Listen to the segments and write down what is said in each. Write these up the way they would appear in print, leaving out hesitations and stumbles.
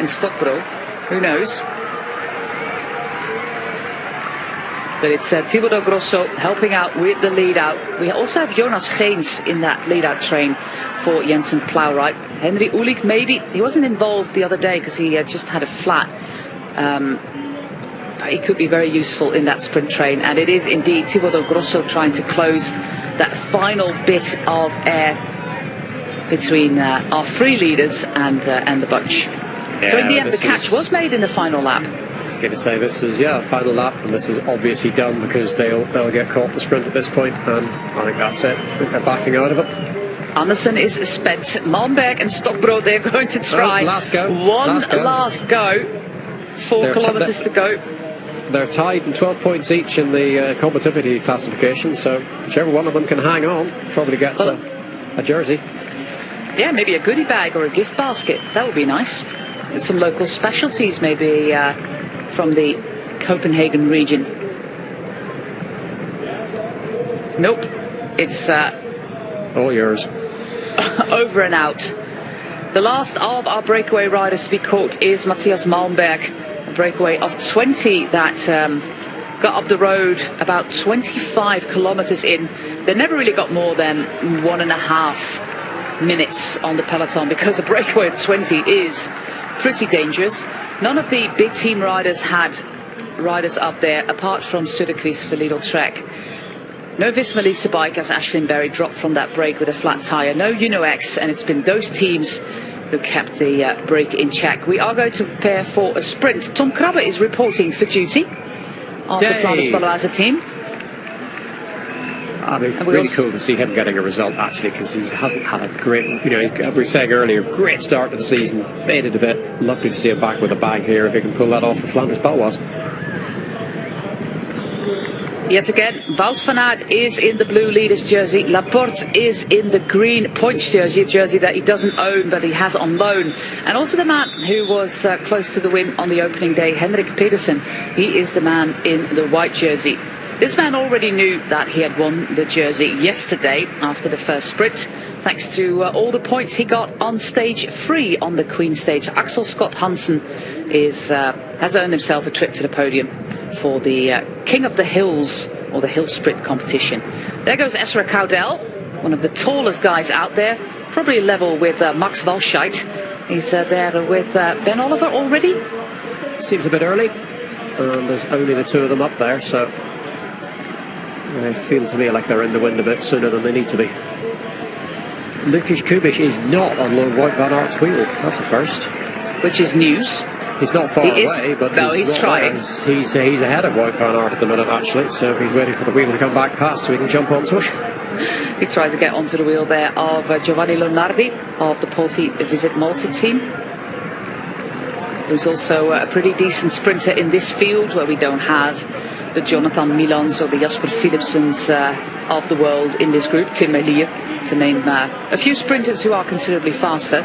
and Stokbro. Who knows? But it's Thibaut Grosso helping out with the lead out. We also have Jonas Geens in that lead out train for Jensen Plowright. Henry Ulik, maybe. He wasn't involved the other day because he just had a flat. But he could be very useful in that sprint train. And it is indeed Thibaut Grosso trying to close that final bit of air between our three leaders and the bunch. Yeah, so in the end, the catch was made in the final lap. I was going to say, this is, final lap, and this is obviously done because they'll get caught in the sprint at this point, and I think that's it. I think they're backing out of it. Andersen is spent. Malmberg and Stokbro, they're going to try last go. Last go. 4 kilometers to go. They're tied in 12 points each in the competitivity classification, so whichever one of them can hang on probably gets a jersey. Yeah, maybe a goodie bag or a gift basket. That would be nice. With some local specialties, maybe from the Copenhagen region. Nope. It's all yours. Over and out. The last of our breakaway riders to be caught is Matthias Malmberg. A breakaway of 20 that got up the road about 25 kilometers in. They never really got more than 1.5 minutes on the peloton because a breakaway of 20 is pretty dangerous. None of the big team riders had riders up there apart from Söderqvist for Lidl-Trek. No Visma Lease-a-Bike as Ashlyn Berry dropped from that break with a flat tyre. No UnoX, and it's been those teams who kept the break in check. We are going to prepare for a sprint. Tom Krabbe is reporting for duty of the Flanders Baloise team. I mean, really cool to see him getting a result, actually, because he hasn't had a great, we were saying earlier, great start to the season, faded a bit. Lovely to see him back with a bang here, if he can pull that off for Flanders Baloise. Yet again, Wout van Aert is in the blue leaders jersey. Laporte is in the green points jersey, a jersey that he doesn't own, but he has on loan. And also the man who was close to the win on the opening day, Henrik Pedersen. He is the man in the white jersey. This man already knew that he had won the jersey yesterday after the first sprint, thanks to all the points he got on stage 3 on the Queen stage. Axel Scott Hansen has earned himself a trip to the podium for the King of the Hills, or the Hill Sprint competition. There goes Ezra Cowdell, one of the tallest guys out there, probably level with Max Walscheid. He's there with Ben Oliver already. Seems a bit early, and there's only the two of them up there, so they feel to me like they're in the wind a bit sooner than they need to be. Lukas Kubis is not on Wout van Aert's wheel. That's a first. Which is news. He's not far away, but he's trying. He's ahead of Wout van Aert at the minute, actually, so he's waiting for the wheel to come back past so he can jump onto it. He tries to get onto the wheel there of Giovanni Lonardi of the Polti Visit Malta team, who's also a pretty decent sprinter in this field where we don't have the Jonathan Milans or the Jasper Philipsens of the world in this group, Tim Melier, to name a few sprinters who are considerably faster.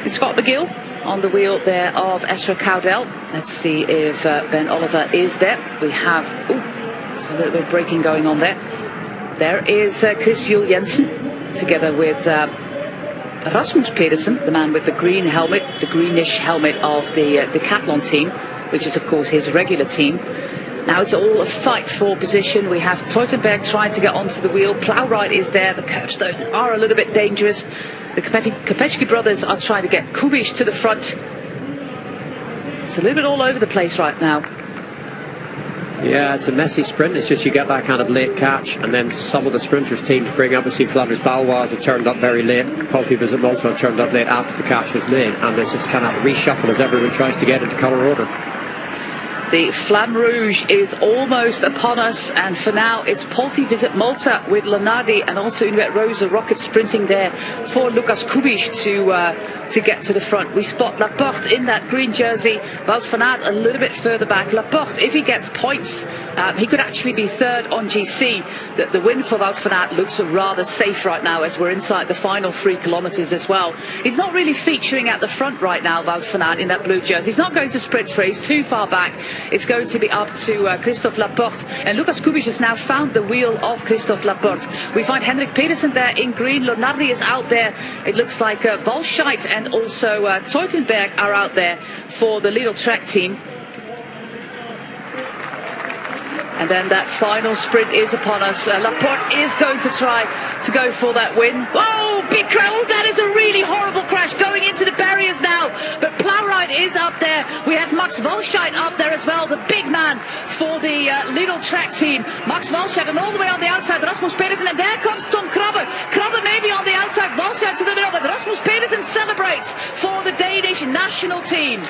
It's Scott McGill on the wheel there of Ezra Cowdell. Let's see if Ben Oliver is there. We have, there's a little bit of braking going on there. There is Chris Juul Jensen together with Rasmus Pedersen, the man with the green helmet, the greenish helmet of the Decathlon team, which is of course his regular team. Now it's all a fight for position. We have Teutenberg trying to get onto the wheel. Plowright is there. The curbstones are a little bit dangerous. The Kopecky brothers are trying to get Kubis to the front. It's a little bit all over the place right now. Yeah, it's a messy sprint. It's just you get that kind of late catch, and then some of the sprinters' teams bring up. We see Flanders Baloise have turned up very late. Polti Visit Malta have turned up late after the catch was made, and there's this kind of reshuffle as everyone tries to get into colour order. The Flamme Rouge is almost upon us, and for now it's Polti Visit Malta with Lonardi and also Inuit Rosa Rocket sprinting there for Lukas Kubis to get to the front. We spot Laporte in that green jersey, Wout van Aert a little bit further back. Laporte, if he gets points, he could actually be third on GC. The win for Wout van Aert looks rather safe right now as we're inside the final 3 kilometers as well. He's not really featuring at the front right now, Wout van Aert, in that blue jersey. He's not going to sprint free, he's too far back. It's going to be up to Christophe Laporte, and Lukas Kubis has now found the wheel of Christophe Laporte. We find Henrik Pedersen there in green. Lonardi is out there. It looks like Walscheid and also Teutenberg are out there for the Lidl-Trek team. And then that final sprint is upon us. Laporte is going to try to go for that win. Oh, big crash. Oh, that is a really horrible crash going into the barriers now. But Plowright is up there. We have Max Walscheid up there as well, the big man for the Lidl-Trek team. Max Walscheid, and all the way on the outside, Rasmus Pedersen. And there comes Tom Krabbe. Krabbe maybe on the outside, Walscheid to the middle. But Rasmus Pedersen celebrates for the Danish national team.